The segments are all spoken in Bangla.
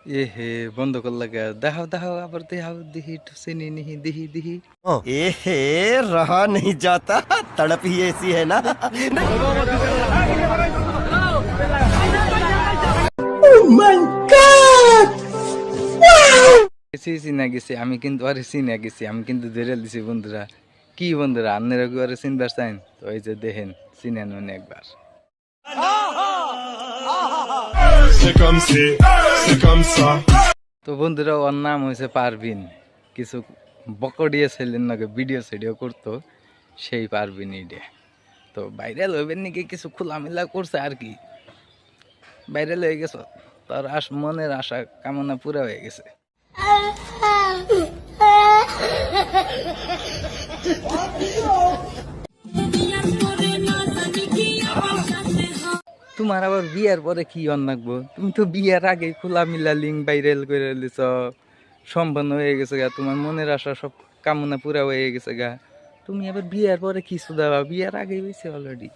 এ হে বন্ধ করলা কে দেখাও দেখাও আবার দেখাও দিহি একটু চিনি নিহি দিহি দিহি एहे रहा नहीं जाता तड़प ही ऐसी है ना গেছি চিনা গেছি আমি কিন্তু আরে চিনা গেছি আমি কিন্তু ধরে দিছি বন্ধুরা কি বন্ধুরা আপনারা কি আরে চিনবার চাইন তো এই যে দেখেন চিনেন উনি একবার তো বন্ধুরা ওর নাম হয়েছে পারভিন কিছু বকডিয়ে ছিলেন নাকি ভিডিও সিডিও করতো সেই পারভিন ইডে তো ভাইরাল হইবেন নাকি কিছু খোলামেলা করছে আর কি ভাইরাল হয়ে গেছে তার মনের আশা কামনা পুরা হয়ে গেছে তোমার আবার বিয়ার পরে কি অনাকবো তুমি তো বিয়ার আগে খোলামেলা লিঙ্ক ভাইরাল করে দিছ সম্পন্ন হয়ে গেছে গা তোমার মনের আশা সব কামনা পুরা হয়ে গেছে গা তুমি আবার বিয়ার পরে কি সুদাবা বিয়ার আগে হয়েছে অলরেডি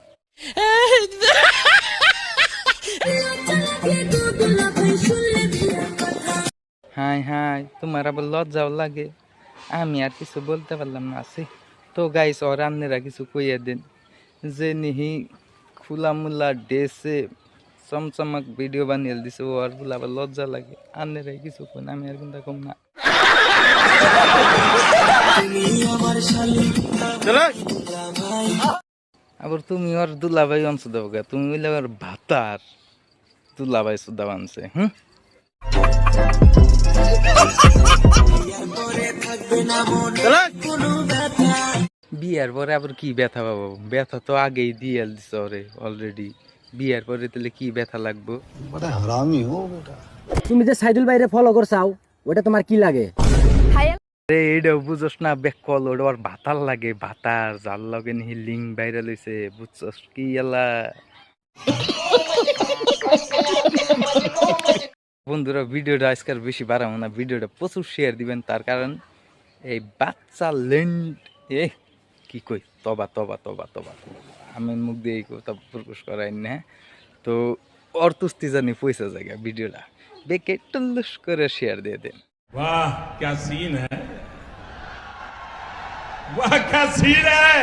হাই হাই তোমার আবার লজ্জাও লাগে আমি আর কিছু বলতে পারলাম না আছি তো গাইস ওর আপনারা কিছু কইয়া দেন যে নিহি খোলামুলা ড্রেসে চমচমাক ভিডিও বানিয়ে দিছে ওর গুলো আবার লজ্জা লাগে আপনারাই কিছু কোন আমি আর কিন্তু কম না আবার তুমি ওর দুলাভাই অংশ দেবো গা তুমি বললে আবার ভাতার দুলাভাই সুদা বানছে বিয়ার পরে আবার কি ব্যথা পাবো ব্যথা তো আগেই দিয়ে দিছ ওরে অলরেডি বিয়ার পরে তাহলে কি ব্যথা লাগবো তুমি যে সাইদুল ভাইরে ফলো করছাও ওটা তোমার কি লাগে এইটাও বুঝোস না বেকল ওটা ওর ভাতার লাগে ভাতার যার লগে নিহি লিঙ্ক বাইরে লইছে বুঝছস কি এলা বন্ধুরা ভিডিওটা আজকাল বেশি বাড়াবো না ভিডিওটা প্রচুর শেয়ার দিবেন তার কারণ এই বাচ্চা লেন্ড এ কি কই তবা তবা তবা তবা আমি মুখ দিয়ে এই কথা প্রকাশ করাই না তো অর্থস্তি জানি পয়সা জায়গা ভিডিওটা বেকে টুল্লুস করে শেয়ার দিয়ে দেন वाह क्या सीन है वाह क्या सीन है